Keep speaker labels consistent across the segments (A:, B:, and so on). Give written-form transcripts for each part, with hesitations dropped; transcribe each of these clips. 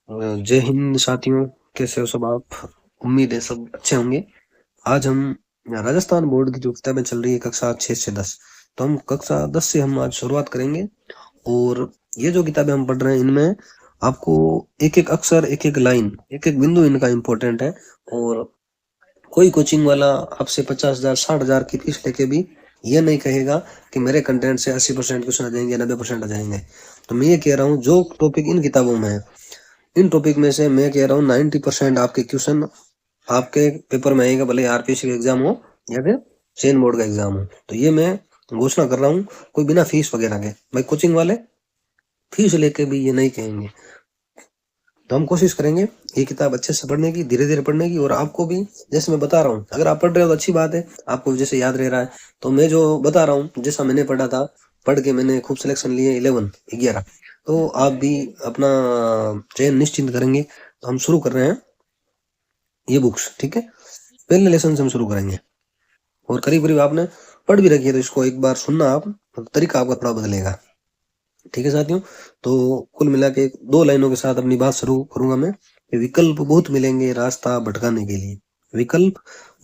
A: जय हिंद साथियों, कैसे हो सब आप। उम्मीद है सब अच्छे होंगे। आज हम राजस्थान बोर्ड की जो किताबें चल रही है कक्षा 6 से 10, तो हम कक्षा 10 से हम आज शुरुआत करेंगे। और ये जो किताबें हम पढ़ रहे हैं इनमें आपको एक एक अक्षर, एक एक लाइन, एक एक बिंदु इनका इम्पोर्टेंट है। और कोई कोचिंग वाला आपसे 50,000 60,000 की फीस लेके भी ये नहीं कहेगा कि मेरे कंटेंट से 80% क्वेश्चन आ जाएंगे, 90% आ जाएंगे। तो मैं ये कह रहा हूँ जो टॉपिक इन किताबों में है, इन टॉपिक में से मैं कह रहा हूँ 90% आपके क्वेश्चन आपके पेपर में आएगा, भले आरपीएससी का एग्जाम हो या फिर चेन बोर्ड का एग्जाम हो। तो ये मैं घोषणा कर रहा हूँ, कोई बिना फीस वगैरह के। भाई कोचिंग वाले फीस लेके भी ये नहीं कहेंगे। तो हम कोशिश करेंगे ये किताब अच्छे से पढ़ने की, धीरे धीरे पढ़ने की। और आपको भी जैसे मैं बता रहा हूँ, अगर आप पढ़ रहे हो तो अच्छी बात है, आपको जैसे याद रह रहा है। तो मैं जो बता रहा हूँ जैसा मैंने पढ़ा था, पढ़ के मैंने खूब सिलेक्शन लिए 11 तो आप भी अपना चयन निश्चिंत करेंगे। तो हम शुरू कर रहे हैं ये बुक्स, ठीक है। पहले लेसन से हम शुरू करेंगे। और करीब करीब आपने पढ़ भी रखी है तो इसको एक बार सुनना आप, तो तरीका आपका थोड़ा बदलेगा। ठीक है साथियों। तो कुल मिला के 2 लाइनों के साथ अपनी बात शुरू करूंगा मैं कि विकल्प बहुत मिलेंगे रास्ता भटकाने के लिए। विकल्प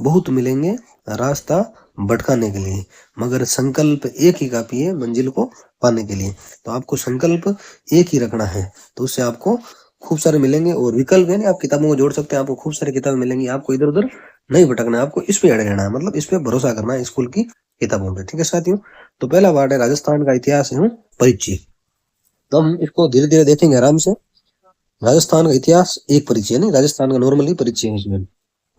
A: बहुत मिलेंगे रास्ता भटकाने के लिए, मगर संकल्प एक ही काफी है मंजिल को पाने के लिए। तो आपको संकल्प एक ही रखना है, तो उससे आपको खूब सारे मिलेंगे। और विकल्प है ना, आप किताबों को जोड़ सकते हैं, आपको खूब सारी किताबें मिलेंगी। आपको इधर उधर नहीं भटकना है, आपको इस पे अड़े रहना है, मतलब इस पे भरोसा करना है स्कूल की किताबों पे। ठीक है साथियों। तो पहला पार्ट है राजस्थान का इतिहास एवं परिचय। तो हम इसको धीरे धीरे देखेंगे आराम से। राजस्थान का इतिहास एक परिचय नहीं, राजस्थान का नॉर्मली परिचय है इसमें।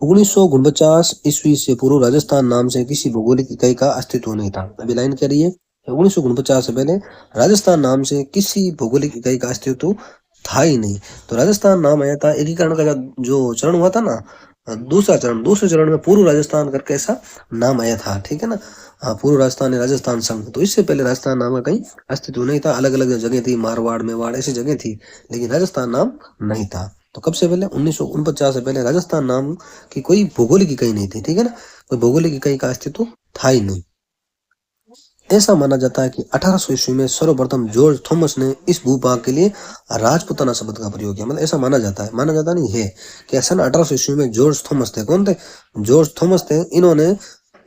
A: 1949 ईस्वी से पूर्व राजस्थान नाम से किसी भौगोलिक इकाई का अस्तित्व नहीं था। अभी लाइन कह रही है 1949 से पहले राजस्थान नाम से किसी भौगोलिक इकाई का अस्तित्व था ही नहीं। तो राजस्थान नाम आया था एकीकरण का जो चरण हुआ था ना, दूसरे चरण में पूर्व राजस्थान करके ऐसा नाम आया था। ठीक है ना। पूर्व राजस्थान है राजस्थान संघ। तो इससे पहले राजस्थान नाम का कहीं अस्तित्व नहीं था, अलग अलग जगह थी, मारवाड़ मेवाड़ ऐसी जगह थी, लेकिन राजस्थान नाम नहीं था। तो कब से पहले 1949 से पहले राजस्थान नाम की कोई भौगोलिक इकाई नहीं थी। ठीक है ना, कोई भौगोलिक इकाई का अस्तित्व था ही नहीं। ऐसा माना जाता है कि 1800 ईस्वी में सर्वप्रथम जॉर्ज थॉमस ने इस भूभाग के लिए राजपुताना शब्द का प्रयोग किया। मतलब ऐसा माना जाता है, माना जाता नहीं है कि सन 1800 ईस्वी में जॉर्ज थॉमस थे। कौन थे? जॉर्ज थॉमस थे। इन्होंने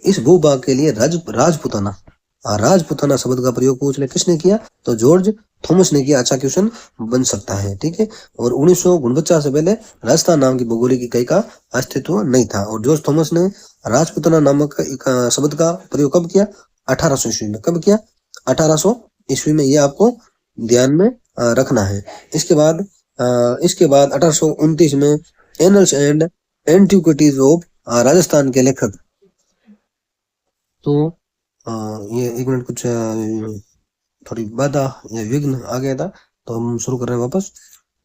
A: इस भूभाग के लिए राजपुताना राजपुताना शब्द का प्रयोग पूछ ले किसने किया? तो जॉर्ज थॉमस ने किया। अच्छा क्वेश्चन बन सकता है। ठीक है। और 1949 से पहले राजस्थान नाम की भौगोलिक इकाई का अस्तित्व नहीं था। और जॉर्ज थॉमस ने राजपुताना नामक शब्द का प्रयोग कब किया? 1800 ईस्वी में। कब किया? 1800 ईस्वी में। ये आपको ध्यान में रखना है। इसके बाद 1829 में annals and antiquities of Rajasthan के लेखक। तो ये एक मिनट, कुछ थोड़ी बाधा या विघ्न आ गया था, तो हम शुरू कर रहे हैं वापस।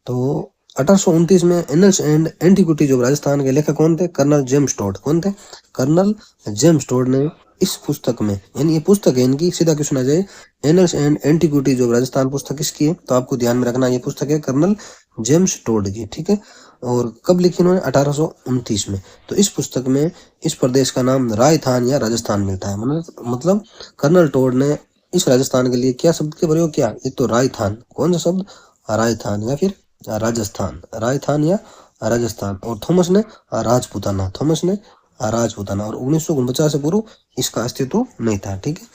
A: तो 1829 में annals and antiquities of Rajasthan के लेखक कौन थे? Colonel James Tod. कौन थे? कर्नल जेम्स टोड ने इस पुस्तक में, यानी ये पुस्तक है इनकी, सीधा क्वेश्चन आ जाए annuls and antiquities of Rajasthan पुस्तक किसकी है? तो आपको ध्यान में रखना ये पुस्तक है कर्नल जेम्स टोड की। ठीक है। और कब लिखी इन्होंने? 1829 में। तो इस पुस्तक में इस प्रदेश का नाम राजस्थान या राजस्थान मिलता है। मतलब कर्नल टोड ने इस राजस्थान के लिए क्या शब्द के प्रयोग किया? एक तो राजस्थान, कौन सा शब्द? राजस्थान या फिर राजस्थान, राजस्थान या राजस्थान। और थॉमस ने राजपुताना, थॉमस ने राजपुताना। और 1949 से पूर्व इसका अस्तित्व नहीं था। ठीक है।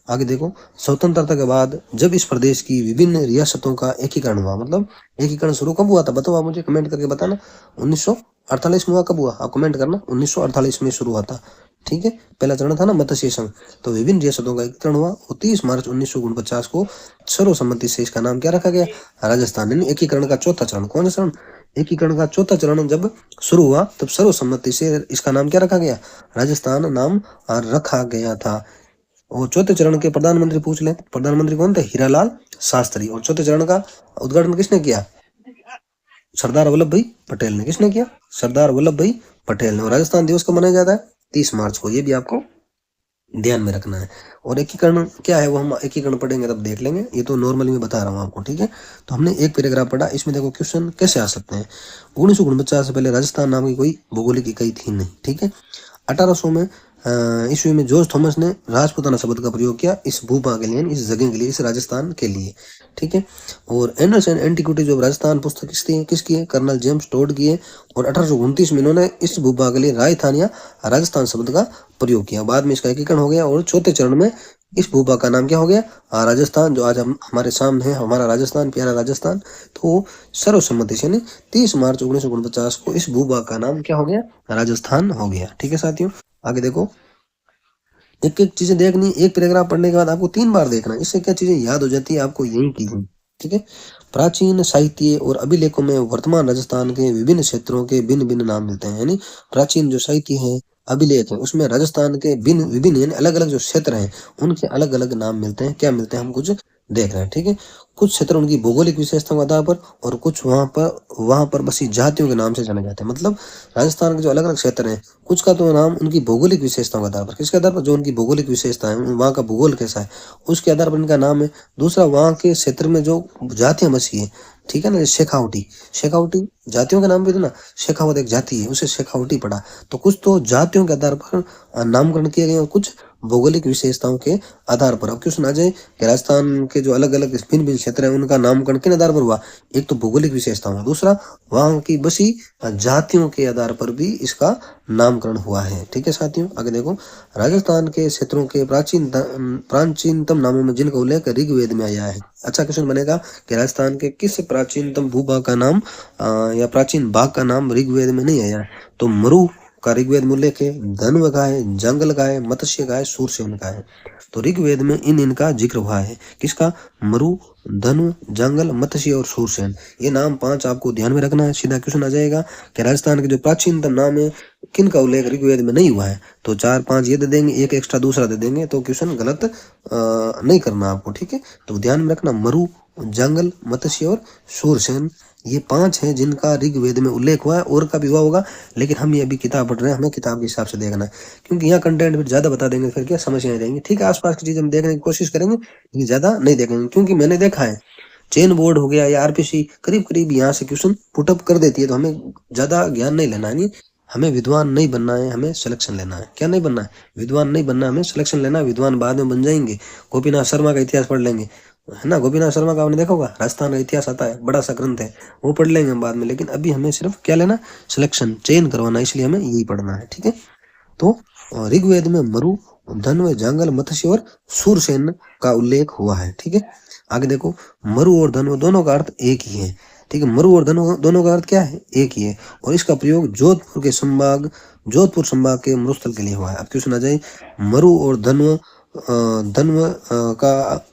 A: आगे देखो, स्वतंत्रता के बाद जब इस प्रदेश की विभिन्न रियासतों का एकीकरण हुआ, मतलब एकीकरण शुरू कब हुआ था? बताओ आप मुझे, कमेंट करके बताना। 1948 में हुआ। कब हुआ? आप कमेंट करना। 1948 में शुरू हुआ था। ठीक है। पहला चरण था ना मत्स्य संघ। तो विभिन्न रियासतों का एकीकरण हुआ और 30 मार्च 1949 को सर्वसम्मति से इसका नाम क्या रखा गया? राजस्थान। यानी एकीकरण का चौथा चरण। कौन सा चरण? एकीकरण का चौथा चरण जब शुरू हुआ तब सर्वसम्मति से इसका नाम क्या रखा गया? राजस्थान नाम रखा गया था। और चौथे चरण के प्रधानमंत्री पूछ ले, प्रधानमंत्री कौन थे? हीरालाल शास्त्री। और चौथे चरण का उद्घाटन किसने किया? सरदार वल्लभ भाई पटेल ने। किसने किया? सरदार वल्लभ भाई पटेल ने। और राजस्थान दिवस कब मनाया जाता है? 30 मार्च को। ये भी आपको ध्यान में रखना है। और एकीकरण क्या है वो हम एकीकरण पढ़ेंगे तब देख लेंगे, ये तो नॉर्मली मैं बता रहा हूँ आपको। ठीक है। तो हमने एक पैराग्राफ पढ़ा, इसमें देखो क्वेश्चन कैसे आ सकते हैं। 1949 से पहले राजस्थान नाम की कोई भौगोलिक इकाई थी नहीं। ठीक है। 1800 में ईस्वी में जॉर्ज थॉमस ने राजपूताना शब्द का प्रयोग किया इस भूभाग के लिए, इस जगह के लिए, इस राजस्थान के लिए, ठीक है। और एंडरसन एंटीक्विटीज ऑफ राजस्थान पुस्तक किसकी है? कर्नल जेम्स टोड की है। और 1829 में इन्होंने इस भूभाग के लिए राजस्थान या राजस्थान शब्द का प्रयोग किया। बाद में इसका एकीकरण हो गया और चौथे चरण में इस भूभाग का नाम क्या हो गया? राजस्थान, जो आज हम हमारे सामने है, हमारा राजस्थान, प्यारा राजस्थान। तो सर्वसम्मति से 30 मार्च 1949 को इस भूभाग का नाम क्या हो गया? राजस्थान हो गया, ठीक है साथियों। आगे देखो, एक एक चीजें देखनी, एक पैराग्राफ पढ़ने के बाद आपको 3 बार देखना, इससे क्या चीजें याद हो जाती है आपको यही की हुई, ठीक है। प्राचीन साहित्य और अभिलेखों में वर्तमान राजस्थान के विभिन्न क्षेत्रों के भिन्न भिन्न नाम मिलते हैं, यानी प्राचीन जो साहित्य है, अभिलेख है, उसमें राजस्थान के भिन्न विभिन्न यानी अलग अलग जो क्षेत्र हैं उनके अलग अलग नाम मिलते हैं। क्या मिलते हैं हम कुछ देख रहे हैं, ठीक है। कुछ क्षेत्र उनकी भौगोलिक विशेषताओं के आधार पर और कुछ वहां पर बसी जातियों के नाम से जाने जाते हैं। मतलब राजस्थान के जो अलग अलग क्षेत्र हैं, कुछ का तो नाम उनकी भौगोलिक विशेषताओं के आधार पर, किसके आधार पर? जो उनकी भौगोलिक विशेषता है, वहाँ का भूगोल कैसा है उसके आधार पर इनका नाम है। दूसरा, वहाँ के क्षेत्र में जो जातियां बसी है, ठीक है ना, शेखावटी, शेखावटी जातियों का नाम भी था ना, शेखावत एक जाति है, उसे शेखावटी पड़ा। तो कुछ तो जातियों के आधार पर नामकरण किए गए और कुछ भौगोलिक विशेषताओं के आधार पर। अब क्वेश्चन आ जाए कि राजस्थान के जो अलग अलग भिन्न भिन्न क्षेत्र है उनका नामकरण किन आधार पर हुआ? एक तो भौगोलिक विशेषताओं, दूसरा वहां की बसी जातियों के आधार पर भी इसका नामकरण हुआ है, ठीक है साथियों। आगे देखो, राजस्थान के क्षेत्रों के प्राचीनतम नामों में जिनका उल्लेख ऋग्वेद में आया है। अच्छा क्वेश्चन बनेगा कि राजस्थान के किस प्राचीनतम भूभाग का नाम या प्राचीन भाग का नाम ऋग्वेद में नहीं आया है? तो मरु का ऋग्वेद में उल्लेख है, धन्व का है, जंगल का है, मत्स्य का है, सूरसेन का है। तो ऋग्वेद में इनका जिक्र हुआ है, किसका? मरु, धनु, जंगल, मत्स्य और सूरसेन। ये नाम 5 आपको ध्यान में रखना है। सीधा क्वेश्चन आ जाएगा कि राजस्थान के जो प्राचीनतम नाम है किन का उल्लेख ऋग्वेद में नहीं हुआ है? तो 4-5 ये दे देंगे, एक एक्स्ट्रा दूसरा दे देंगे, तो क्वेश्चन गलत नहीं करना आपको, ठीक है। तो ध्यान में रखना, मरु, जंगल, मत्स्य और सूरसेन, ये 5 हैं जिनका ऋग्वेद में उल्लेख हुआ है। और का भी हुआ होगा, लेकिन हम ये अभी किताब पढ़ रहे हैं, हमें किताब के हिसाब से देखना है, क्योंकि यहाँ कंटेंट फिर ज्यादा बता देंगे फिर क्या समझ नहीं रहेंगे, ठीक है। आसपास की चीज हम देखने की कोशिश करेंगे लेकिन ज्यादा नहीं देखेंगे, क्योंकि मैंने देखा है चेन बोर्ड हो गया या आरपीसी करीब करीब यहाँ से क्वेश्चन पुटअप कर देती है। तो हमें ज्यादा ज्ञान नहीं लेना है, नहीं, हमें विद्वान नहीं बनना है, हमें सिलेक्शन लेना है। क्या नहीं बनना है? विद्वान नहीं बनना, हमें सिलेक्शन लेना है। विद्वान बाद में बन जाएंगे, गोपीनाथ शर्मा का इतिहास पढ़ लेंगे, है ना। गोपीनाथ शर्मा का आपने देखा होगा, राजस्थान का इतिहास आता है, बड़ा सा ग्रंथ है, वो पढ़ लेंगे हम बाद में। लेकिन अभी हमें सिर्फ क्या लेना? सिलेक्शन, चयन करवाना, इसलिए हमें यही पढ़ना है, ठीक है। तो ऋग्वेद में मरु, धन्व, जंगल, मत्स्य और सूरसेन का उल्लेख हुआ है, ठीक है। आगे देखो, मरु और धन्व दोनों का अर्थ एक ही है, ठीक है। मरु और धन्व दोनों का अर्थ क्या है? एक ही है। और इसका प्रयोग जोधपुर संभाग के मरुस्थल के लिए हुआ है। अब क्वेश्चन आ जाए, मरु और धन्व का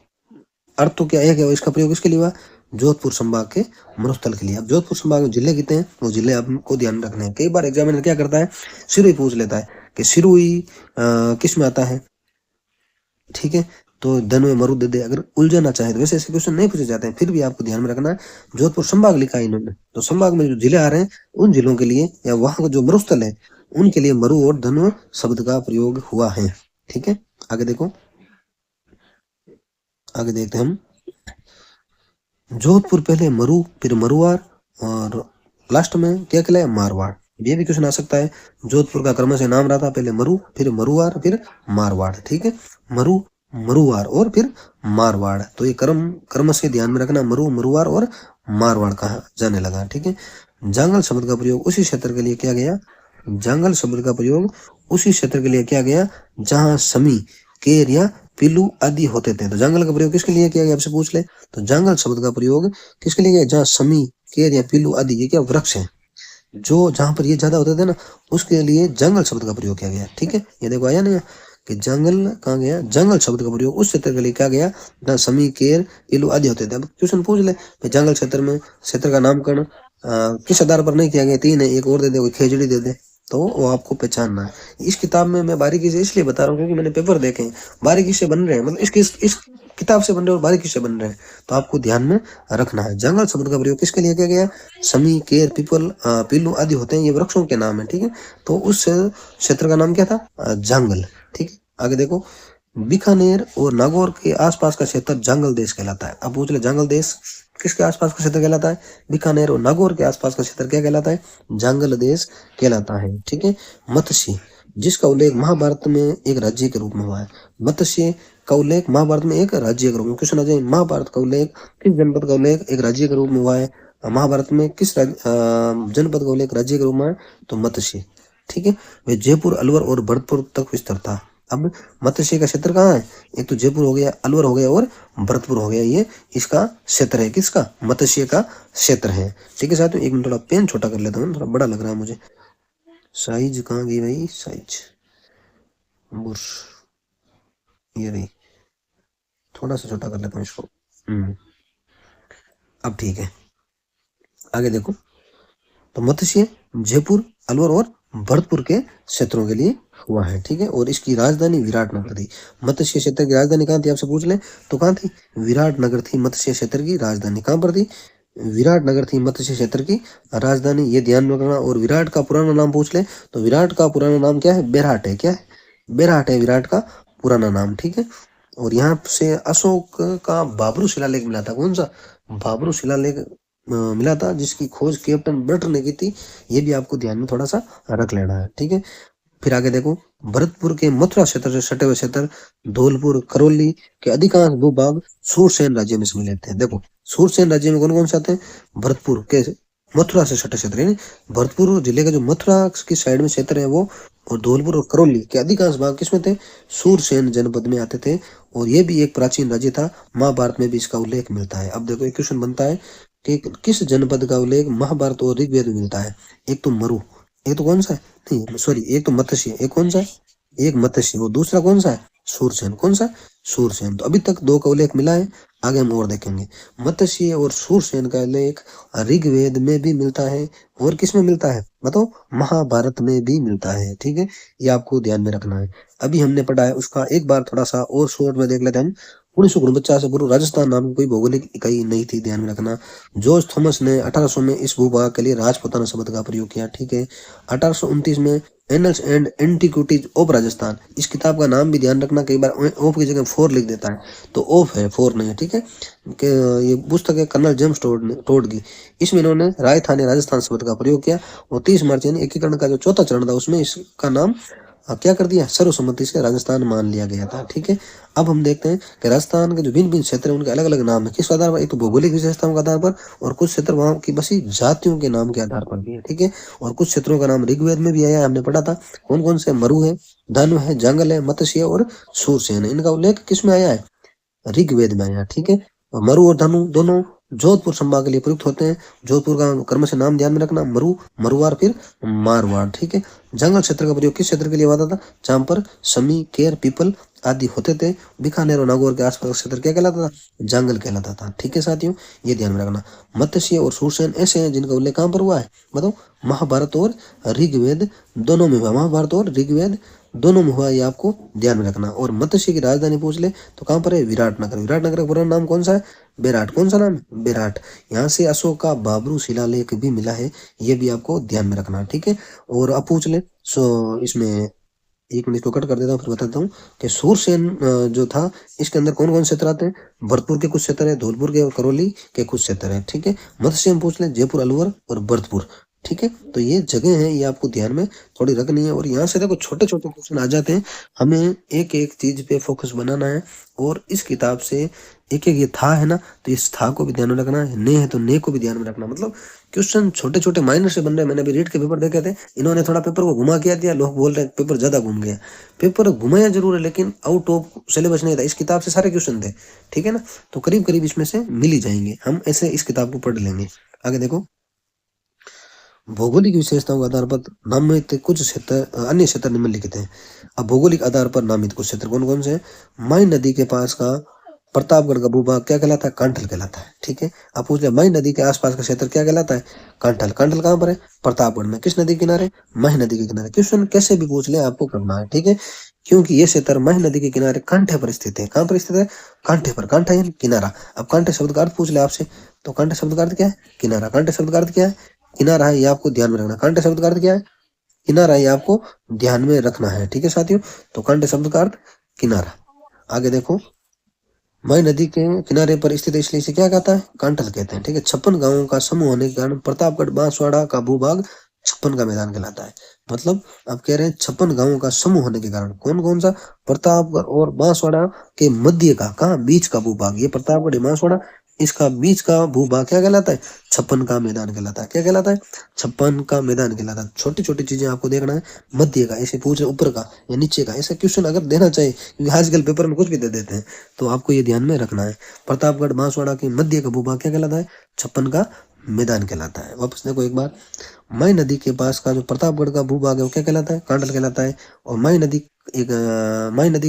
A: अर्थ तो क्या एक है, इसका प्रयोग किसके लिए हुआ? जोधपुर संभाग के मरुस्थल के लिए। अब जोधपुर संभाग में जिले कितने हैं? वो जिले आपको ध्यान में रखने हैं। कई बार एग्जामिनर क्या करता है, सिरोही पूछ लेता है कि सिरोही किस में आता है, ठीक है। तो धन्व मरु दे दे, अगर उलझना चाहे तो। वैसे ऐसे क्वेश्चन नहीं पूछे जाते हैं, फिर भी आपको ध्यान में रखना है जोधपुर संभाग लिखा है इन्होंने, तो संभाग में जो जिले आ रहे हैं उन जिलों के लिए या वहां का जो मरुस्थल है उनके लिए मरु और धन्व शब्द का प्रयोग हुआ है, ठीक है। आगे देखो, आगे देखते हैं हम, जोधपुर पहले मरु, फिर मरुआर और लास्ट में क्या कहलाया? मारवाड़। ये भी क्वेश्चन आ सकता है। जोधपुर का क्रम से नाम रहा था, पहले मरु, फिर मरुआर, फिर मारवाड़, ठीक है। मरु, मरुआर और फिर मारवाड़। तो ये क्रम से ध्यान में रखना, मरु, मरुआर और मारवाड़ कहा जाने लगा, ठीक है। जंगल शब्द का प्रयोग उसी क्षेत्र के लिए किया गया, जंगल शब्द का प्रयोग उसी क्षेत्र के लिए किया गया जहां समी, केर या पिल्लू आदि होते थे। तो जंगल का प्रयोग किसके लिए किया गया, आपसे पूछ ले, तो जंगल शब्द का प्रयोग किसके लिए किया? जहाँ समी, केर या पिल्लू आदि, ये क्या वृक्ष है, जो जहां पर ये ज्यादा होते थे ना, उसके लिए जंगल शब्द का प्रयोग किया गया, ठीक है। ये देखो आया ना कि जंगल कहाँ गया? जंगल शब्द का प्रयोग उस क्षेत्र के लिए किया गया जहाँ समी, केर, पिल्लू आदि होते थे। अब क्वेश्चन पूछ ले, जंगल क्षेत्र में क्षेत्र का नामकरण किस आधार पर नहीं किया गया? 3 है, एक और दे दे, कोई खेजड़ी दे दे, तो वो आपको पहचानना है। इस किताब में मैं बारीकी से इसलिए बता रहा हूँ क्योंकि मैंने पेपर देखे हैं, बारीकी से बन रहे हैं, मतलब इस किताब से बन रहे हैं और बारीकी से बन रहे हैं, तो आपको ध्यान में रखना है। जंगल शब्द का प्रयोग किसके लिए किया गया? समी, केर, पीपल, पिल्लू आदि होते हैं, ये वृक्षों के नाम है, ठीक है। तो उस क्षेत्र का नाम क्या था? जंगल, ठीक है। आगे देखो, बीकानेर और नागौर के आसपास का क्षेत्र जंगल देश कहलाता है। अब पूछ ले, जंगल देश किसके आसपास का क्षेत्र कहलाता है? बीकानेर और नागौर के आसपास का क्षेत्र क्या कहलाता है? जंगल देश कहलाता है, ठीक है। मत्स्य, जिसका उल्लेख महाभारत में एक राज्य के रूप में हुआ है। मत्स्य का उल्लेख महाभारत में एक राज्य के रूप में, क्वेश्चन आ जाए महाभारत का उल्लेख किस जनपद का उल्लेख एक राज्य के रूप में हुआ है, महाभारत में किस जनपद का उल्लेख राज्य के रूप में है, तो मत्स्य। ठीक है, वे जयपुर, अलवर और भरतपुर तक विस्तार था। अब मत्स्य का क्षेत्र कहाँ है, एक तो जयपुर हो गया, अलवर हो गया और भरतपुर हो गया, ये इसका क्षेत्र है, किसका, मत्स्य का क्षेत्र है। ठीक है साथियों, एक मिनट थोड़ा पेन छोटा कर लेता हूँ, थोड़ा बड़ा लग रहा है मुझे। साइज कहाँ गई भाई, साइज बुश, ये रही, थोड़ा सा छोटा कर लेता हूँ इसको। अब ठीक है, आगे देखो, तो मत्स्य जयपुर, अलवर और भरतपुर के क्षेत्रों के लिए हुआ है। ठीक है, और इसकी राजधानी विराटनगर थी। मत्स्य क्षेत्र की राजधानी कहाँ थी, आपसे पूछ ले तो कहाँ थी, विराटनगर थी मत्स्य क्षेत्र की राजधानी। कहाँ पर थी, विराटनगर थी मत्स्य क्षेत्र की राजधानी, ये ध्यान में रखना। और विराट का पुराना नाम पूछ ले तो विराट का पुराना नाम क्या है, बेरहाट है। क्या है, बेरहाट है विराट का पुराना नाम। ठीक है, और यहाँ से अशोक का बाबरू शिलालेख मिला था। कौन सा, बाबरू शिलालेख मिला था, जिसकी खोज कैप्टन बर्ट ने की थी। ये भी आपको ध्यान में थोड़ा सा रख लेना है। ठीक है, फिर आगे देखो, भरतपुर के मथुरा क्षेत्र से सटे हुए क्षेत्र धौलपुर, करौली के अधिकांश भूभाग सूरसेन राज्य में सम्मिलित थे। देखो, सूरसेन राज्य में कौन कौन से आते हैं, भरतपुर के मथुरा से सटे क्षेत्र, यानी भरतपुर जिले का जो मथुरा की साइड में क्षेत्र है वो, और धौलपुर और करौली के अधिकांश भाग किसमें थे, सूरसेन जनपद में आते थे। और ये भी एक प्राचीन राज्य था, महाभारत में भी इसका उल्लेख मिलता है। अब देखो, एक क्वेश्चन बनता है कि किस जनपद का उल्लेख महाभारत और ऋग्वेद में मिलता है। एक तो मरु, एक तो कौन सा है, नहीं सॉरी, एक तो मत्स्य, एक कौन सा है, एक मत्स्य, वो दूसरा कौन सा है, सूरसेन। कौन सा, सूरसेन। तो अभी तक दो का उल्लेख मिला है, आगे हम और देखेंगे। मत्स्य और सूरसेन का उल्लेख ऋग्वेद में भी मिलता है, और किस में मिलता है बताओ, महाभारत में भी मिलता है। ठीक है, ये आपको ध्यान में रखना है। अभी हमने पढ़ा है उसका एक बार थोड़ा सा और शॉर्ट में देख लेते हैं हम। 1949 से पूर्व राजस्थान नाम की कोई भौगोलिक इकाई नहीं थी, ध्यान में रखना। जॉर्ज थॉमस ने 1800 में इस भूभाग के लिए राजपूताना शब्द का प्रयोग किया। ठीक है, 1829 में annals and antiquities of Rajasthan, इस किताब का नाम भी ध्यान रखना, कई बार ऑफ की जगह फोर लिख देता है, तो ऑफ है, फोर नहीं है। ठीक है, ये पुस्तक है कर्नल जेम्स टोड की। इसमें इन्होंने राजस्थानी राजस्थान शब्द का प्रयोग किया, और 30 मार्च यानी एकीकरण का जो चौथा चरण था उसमें इसका नाम क्या कर दिया, सर्वसम्मति से राजस्थान मान लिया गया था। ठीक है, अब हम देखते हैं कि राजस्थान के जो भिन्न भिन्न क्षेत्र हैं उनके अलग अलग नाम है, किस आधार पर, एक तो भौगोलिक विशेषताओं के आधार पर, और कुछ क्षेत्र वहां की बसी जातियों के नाम के आधार पर भी है। ठीक है, और कुछ क्षेत्रों का नाम ऋग्वेद में भी आया, हमने पढ़ा था। कौन कौन से, मरु है, धनु है, जंगल है, मत्स्य और सूरसेन है। इनका उल्लेख किस में आया है, ऋग्वेद में आया। ठीक है, और मरु और धनु दोनों जोधपुर संभाग के लिए प्रयुक्त होते हैं। जोधपुर का क्रम से नाम ध्यान में रखना, मरु, मरुवार, फिर मारवाड़। ठीक है, जंगल क्षेत्र का प्रयोग किस क्षेत्र के लिए होता था, जहां पर समी, केर, पीपल आदि होते थे। बीकानेर और नागौर के आसपास का क्षेत्र क्या कहलाता था, जंगल कहलाता था। ठीक है साथियों, ये ध्यान में रखना। मत्स्य और सूरसेन ऐसे हैं जिनका उल्लेख कहां पर हुआ है, बताओ, महाभारत और ऋग्वेद दोनों में हुआ, महाभारत और ऋग्वेद दोनों में हुआ, ये आपको ध्यान में रखना। और मत्स्य की राजधानी पूछ ले तो कहां पर है, विराटनगर। विराटनगर का पूरा नाम कौन सा है, बेराट। कौन सा नाम, बेराट। यहाँ से अशोक का बाबरू शिलालेख भी मिला है, ये भी आपको ध्यान में रखना। ठीक है, और अब पूछ ले, सो इसमें एक मिनट को कट कर देता हूँ, फिर बताता हूँ कि सूरसेन जो था, इसके अंदर कौन कौन से क्षेत्र आते हैं, भरतपुर के कुछ क्षेत्र है, धौलपुर के और करौली के कुछ क्षेत्र है। ठीक है, मत्स्य हम पूछ ले जयपुर, अलवर और भरतपुर। ठीक है, तो ये जगह है, ये आपको ध्यान में थोड़ी रखनी है। और यहाँ से देखो छोटे छोटे क्वेश्चन आ जाते हैं, हमें एक एक चीज पे फोकस बनाना है। और इस किताब से एक एक, ये था है ना, तो इस था को भी ध्यान में रखना है, ने है तो ने को भी ध्यान में रखना। मतलब क्वेश्चन छोटे छोटे माइनर से बन रहे हैं। मैंने अभी रीट के पेपर देखे थे, इन्होंने थोड़ा पेपर को घुमा किया दिया, लोग बोल रहे हैं पेपर ज्यादा घूम गया। पेपर घुमाया जरूर है, लेकिन आउट ऑफ सिलेबस नहीं था, इस किताब से सारे क्वेश्चन थे। ठीक है ना, तो करीब करीब इसमें से मिल ही जाएंगे, हम ऐसे इस किताब को पढ़ लेंगे। आगे देखो, भौगोलिक विशेषताओं के आधार पर नामित कुछ क्षेत्र, अन्य क्षेत्र निम्नलिखित हैं। अब भौगोलिक आधार पर नामित कुछ क्षेत्र कौन कौन से हैं, माई नदी के पास का प्रतापगढ़ का भूभाग क्या कहलाता है, कांठल कहलाता है। ठीक है, अब पूछ ले, मही नदी के आसपास का क्षेत्र क्या कहलाता है, कांठल। कांठल कहाँ पर है, प्रतापगढ़ में। किस नदी के किनारे, मही नदी के किनारे। क्वेश्चन कैसे भी पूछ ले आपको करना है। ठीक है, क्योंकि ये क्षेत्र मही नदी के किनारे कांठे पर स्थित है। कहाँ पर स्थित है, कांठे पर। कांठा यानी किनारा। अब कांठे शब्द का अर्थ पूछ ले आपसे, तो कांठे शब्द का अर्थ क्या है, किनारा। कांठे शब्द का अर्थ क्या है, किनारा है, ये आपको ध्यान में रखना। कांटे शब्द का अर्थ क्या है, किनारा, ये आपको ध्यान में रखना है। ठीक है साथियों, तो कांटे शब्द का अर्थ किनारा। आगे देखो, मई नदी के किनारे पर स्थित इसलिए इसे क्या कहता है, कांठल कहते हैं। ठीक है, 56 गांवों का समूह होने के कारण प्रतापगढ़ बांसवाड़ा का भूभाग छप्पन का मैदान कहलाता है। मतलब अब कह रहे हैं 56 गांवों का समूह होने के कारण कौन कौन सा, प्रतापगढ़ और बांसवाड़ा के मध्य का, कहाँ, बीच का भूभाग, ये प्रतापगढ़ बांसवाड़ा, इसका बीच का भूभाग क्या कहलाता है, 56 का मैदान कहलाता है। क्या कहलाता है, 56 का मैदान कहलाता है। छोटी छोटी चीजें आपको देखना है, मध्य का ऐसे पूछ रहे, ऊपर का या नीचे का, ऐसा क्वेश्चन अगर देना चाहिए, क्योंकि आजकल पेपर में कुछ भी दे देते हैं, तो आपको ये ध्यान में रखना है। प्रतापगढ़ बांसवाड़ा के मध्य का भूभाग क्या कहलाता है, 56 का मैदान कहलाता है। वापस देखो एक बार, मई नदी के पास का जो प्रतापगढ़ का भूभाग है वो क्या कहलाता है, कांडल कहलाता है। और मई नदी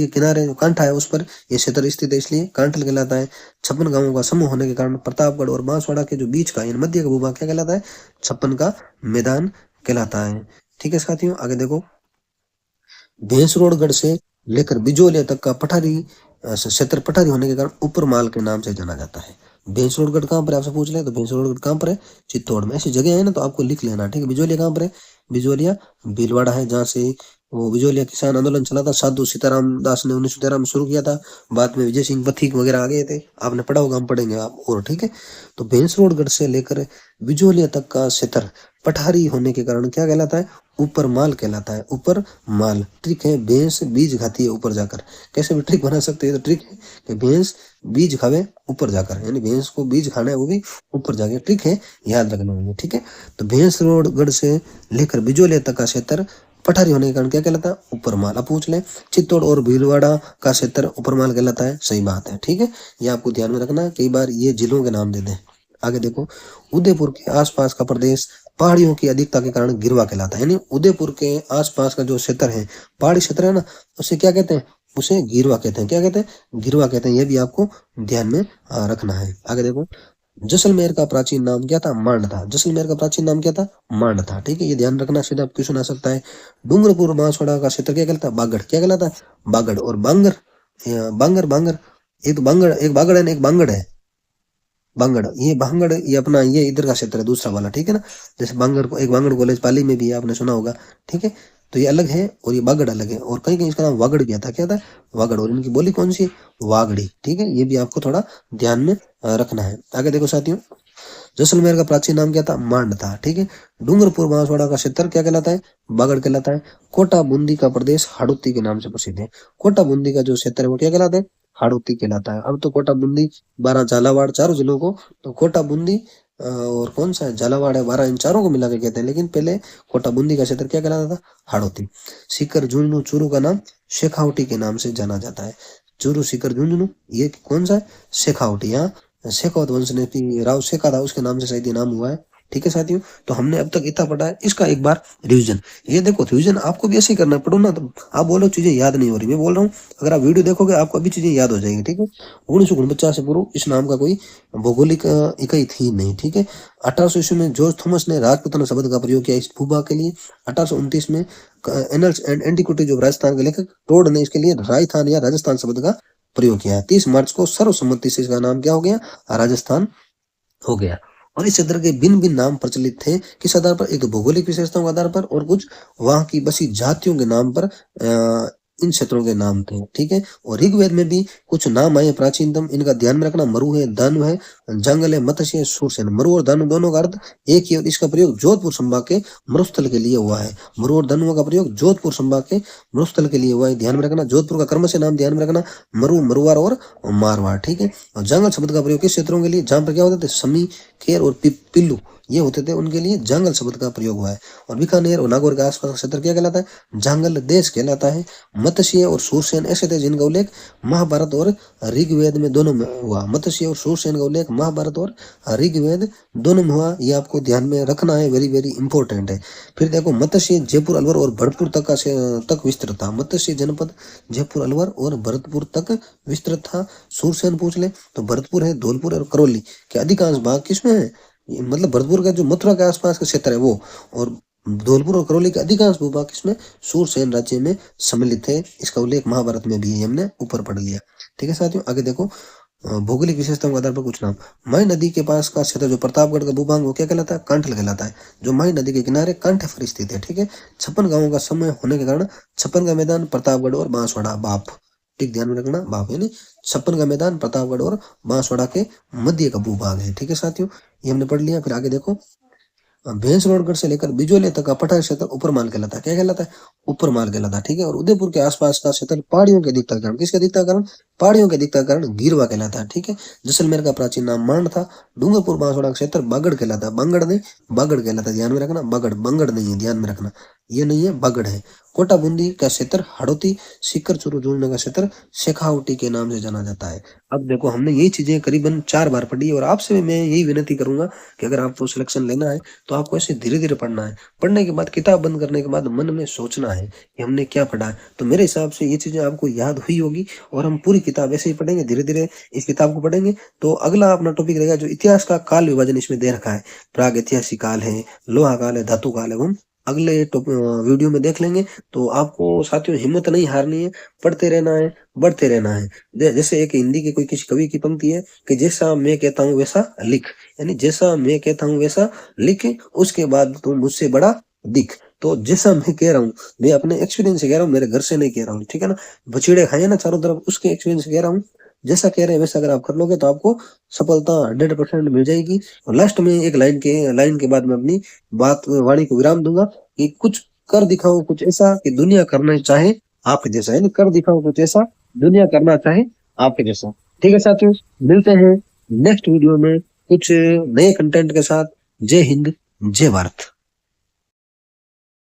A: के किनारे जो कांठा है उस पर ये क्षेत्र स्थित है, इसलिए कांठल कहलाता है। 56 गांवों का समूह होने के कारण प्रतापगढ़ और बांसवाड़ा के जो बीच का यानी मध्य का भूभाग क्या कहलाता है, 56 का मैदान कहलाता है। ठीक है साथियों, आगे देखो, भैंसरोडगढ़ से लेकर बिजोलिया तक का पठारी क्षेत्र पठारी होने के कारण उपरमाल के नाम से जाना जाता है। भैंसरोडगढ़ कहाँ पर है, आपसे पूछ ले तो भैंसरोडगढ़ कहाँ पर है, चित्तौड़ में। ऐसी जगह है ना, तो आपको लिख लेना, ठीक है। बिजोलिया कहाँ पर है, बिजोलिया भीलवाड़ा है, जहाँ से वो बिजोलिया किसान आंदोलन चला था, साधु सीताराम दास ने 1913 में शुरू किया था। बाद में विजय सिंह पथिक वगैरह आ गए थे, आपने पढ़ा होगा, हम पढ़ेंगे आप और, ठीक है। तो भैंसरोडगढ़ से लेकर बिजोलिया तक का क्षेत्र पठारी होने के कारण क्या कहलाता है, ऊपर माल कहलाता है। ऊपर माल, ट्रिक है, भैंस बीज खाती है ऊपर जाकर। कैसे भी ट्रिक बना सकते हैं, तो ट्रिक है कि भैंस बीज खावे ऊपर जाकर, यानी भैंस को बीज खाना है वो भी ऊपर जाके, ट्रिक है, याद रखना है, ठीक है। तो भैंसरोडगढ़ से लेकर बिजोलिया तक का क्षेत्र पठारी होने के कारण क्या कहलाता है, ऊपर माल। अब पूछ ले, चित्तौड़ और भीलवाड़ा का क्षेत्र ऊपर माल कहलाता है, सही बात है, ठीक है। ये आपको ध्यान में रखना, कई बार ये जिलों के नाम दे दें। आगे देखो, उदयपुर के आसपास का प्रदेश पहाड़ियों की अधिकता के कारण गिरवा कहलाता है। यानी उदयपुर के आसपास का जो क्षेत्र है, पहाड़ी क्षेत्र है ना, उसे क्या कहते हैं, उसे गिरवा कहते हैं। क्या कहते हैं, गिरवा कहते हैं। ये भी आपको ध्यान में रखना है। आगे देखो, जैसलमेर का प्राचीन नाम क्या था, मांड था। जैसलमेर का प्राचीन नाम क्या था, मांड था, ठीक है। ये ध्यान रखना, सीधा क्वेश्चन आ सकता है। डूंगरपुर बांसवाड़ा का क्षेत्र क्या कहलाता है, बागड़। क्या कहलाता है, बागड़। और बांगर, बांगर बांगर, एक बांगड़, एक बागड़ है, एक बांगड़ है, बांगड़। ये बांगड़, ये अपना, ये इधर का क्षेत्र है, दूसरा वाला, ठीक है ना। जैसे बांगड़ को, एक बांगड़ कॉलेज पाली में भी है, आपने सुना होगा, ठीक है। तो ये अलग है और ये बागड़ अलग है, और कहीं कहीं इसका नाम वागड़ भी आता है। क्या था, वागड़। और इनकी बोली कौन सी है, वागड़ी, ठीक है। ये भी आपको थोड़ा ध्यान में रखना है। आगे देखो साथियों, जैसलमेर का प्राचीन नाम क्या था, मांड था, ठीक है। डूंगरपुर बांसवाड़ा का क्षेत्र क्या कहलाता है, बागड़ कहलाता है। कोटा बूंदी का प्रदेश हाड़ौती के नाम से प्रसिद्ध है। कोटा बूंदी का जो क्षेत्र है वो क्या कहलाता है, हाड़ौती कहलाता है। अब तो कोटा बूंदी, 12 झालावाड़, चारों जिलों को, तो कोटा बूंदी और कौन सा है, झालावाड़ है, 12, इन चारों को मिला के कहते हैं। लेकिन पहले कोटा बूंदी का क्षेत्र क्या कहलाता था, हाड़ौती। सीकर झुंझुनू चूरू का नाम शेखावटी के नाम से जाना जाता है। चूरू, सीकर, झुंझुनू, ये कौन सा है, शेखावटी। यहाँ शेखावत वंश ने भी राव शेखा था, उसके नाम से शायद ये नाम हुआ है, ठीक है साथियों। तो हमने अब तक इतना पढ़ा है, इसका एक बार रिवीजन। ये देखो, रिवीजन आपको भी ऐसे ही करना, पढ़ो ना, तो आप बोलो चीजें याद नहीं हो रही, मैं बोल रहा हूँ, अगर आप वीडियो देखोगे आपको अभी चीजें याद हो जाएंगी, ठीक है। 1949 से पूर्व इस नाम का कोई भौगोलिक इकाई थी नहीं, ठीक है। 1800 में जॉर्ज थॉमस ने राजपूताना शब्द का प्रयोग किया इस भूभाग के लिए। 1829 में annals and antiquities of Rajasthan के लेखक टोड ने इसके लिए राजस्थान या राजस्थान शब्द का प्रयोग किया है। 30 मार्च को सर्वसम्मति से इसका नाम क्या हो गया, राजस्थान हो गया। और इस क्षेत्र के भिन्न भिन्न नाम प्रचलित थे, किस आधार पर, एक तो भौगोलिक विशेषताओं के आधार पर, और कुछ वहां की बसी जातियों के नाम पर इन क्षेत्रों के नाम थे, ठीक है। और ऋग्वेद में भी कुछ नाम आए प्राचीनतम, इनका ध्यान में रखना। मरु है, दानु है, जंगल है, मत्स्य है, शूरसेन। मरु और दानु दोनों का अर्थ एक ही, और इसका प्रयोग जोधपुर संभाग के मरुस्थल के लिए हुआ है। मरु और दानुओं का प्रयोग जोधपुर संभाग के मरुस्थल के लिए हुआ है, ध्यान में रखना। जोधपुर का क्रम से नाम ध्यान में रखना, मरु, मरुआर और मारवाड़, ठीक है। और जंगल शब्द का प्रयोग किस क्षेत्रों के लिए, जहां पर क्या होते थे, समी, खेर और पिल्लू, ये होते थे, उनके लिए जंगल शब्द का प्रयोग हुआ है। और बीकानेर और नागौर के आसपास का क्षेत्र क्या कहलाता है, जंगल देश कहलाता है। मत्स्य और शूरसेन ऐसे थे जिनका उल्लेख महाभारत और ऋग्वेद में दोनों में हुआ। मत्स्य और शूरसेन का उल्लेख महाभारत और ऋग्वेद दोनों में हुआ, ये आपको ध्यान में रखना है, वेरी वेरी इंपॉर्टेंट है। फिर देखो, मत्स्य जयपुर, अलवर और भरतपुर तक विस्तृत था। मत्स्य जनपद जयपुर, अलवर और भरतपुर तक विस्तृत था। शूरसेन पूछ ले तो भरतपुर है, धौलपुर और करौली के अधिकांश भाग किसमें है, मतलब भरतपुर का जो मथुरा के आसपास का क्षेत्र है वो, और धौलपुर और करौली के अधिकांश भूभाग किसमें, शूरसेन राज्य में सम्मिलित है। इसका उल्लेख महाभारत में भी है, हमने ऊपर पढ़ लिया, ठीक है साथियों। आगे देखो, भौगोलिक विशेषताओं के आधार पर कुछ नाम। मई नदी के पास का क्षेत्र जो प्रतापगढ़ का भूभाग वो क्या कहलाता है, कांठल कहलाता है, जो मई नदी के किनारे कांठे पर स्थित है, ठीक है। 56 गांवों का समय होने के कारण 56 का मैदान प्रतापगढ़ और बांसवाड़ा, बाप, ठीक, ध्यान में रखना, बाप, यानी 56 का मैदान प्रतापगढ़ और बांसवाड़ा के मध्य का भूभाग है, ठीक है साथियों। ये हमने पढ़ लिया। फिर आगे देखो, भैंसरोडगढ़ से लेकर बिजोले तक का पठार क्षेत्र ऊपर माल कहलाता है। क्या कहलाता है? ऊपर माल कहलाता है। ठीक है। और उदयपुर के आसपास का क्षेत्र पहाड़ियों के अधिकता के कारण, किसके अधिकता के कारण? पहाड़ियों के अधिकता के कारण गिरवा कहलाता है। ठीक है। जैसलमेर का प्राचीन नाम मांड था। डूंगरपुर बांसवाड़ा का क्षेत्र बागड़ कहलाता है। बांगड़ नहीं, बागड़ कहलाता है, ध्यान में रखना। बागड़, बंगड़ नहीं है, ध्यान में रखना, ये नहीं है, बागड़ है। कोटा बूंदी का क्षेत्र हड़ौती। सीकर चूरू जोड़ने का क्षेत्र शेखावटी के नाम से जाना जाता है। अब देखो, हमने यही चीजें करीबन 4 बार पढ़ी और आपसे मैं यही विनती करूंगा कि अगर आपको सिलेक्शन लेना है तो आपको ऐसे धीरे धीरे पढ़ना है। पढ़ने के बाद, किताब बंद करने के बाद मन में सोचना है कि हमने क्या पढ़ा है। तो मेरे हिसाब से ये चीजें आपको याद हुई होगी और हम पूरी किताब ऐसे ही पढ़ेंगे, धीरे धीरे इस किताब को पढ़ेंगे। तो अगला अपना टॉपिक रहेगा जो इतिहास का काल विभाजन इसमें दे रखा है। प्राग ऐतिहासिक काल है, लोहा काल है, धातु काल है, वो हम अगले वीडियो में देख लेंगे। तो आपको साथियों हिम्मत नहीं हारनी है, पढ़ते रहना है, बढ़ते रहना है। जैसे एक हिंदी के कोई किसी कवि की पंक्ति है कि जैसा मैं कहता हूँ वैसा लिख, यानी जैसा मैं कहता हूँ वैसा लिख, उसके बाद तुम मुझसे बड़ा दिख। तो जैसा मैं कह रहा हूँ, मैं अपने एक्सपीरियंस से कह रहा हूँ, मेरे घर से नहीं कह रहा हूँ। ठीक है ना। बछड़े खाए ना चारों तरफ, उसके एक्सपीरियंस से कह रहा हूँ। जैसा कह रहे हैं वैसा अगर आप कर लोगे तो आपको सफलता 100% मिल जाएगी। और लास्ट में एक लाइन के बाद मैं अपनी बात वाणी को विराम दूंगा कि कुछ कर दिखाओ कुछ ऐसा कि दुनिया करना चाहे आपके जैसा, यानी कर दिखाओ कुछ ऐसा दुनिया करना चाहे आपके जैसा। ठीक है साथियों, मिलते हैं नेक्स्ट वीडियो में कुछ नए कंटेंट के साथ। जय हिंद, जय भारत।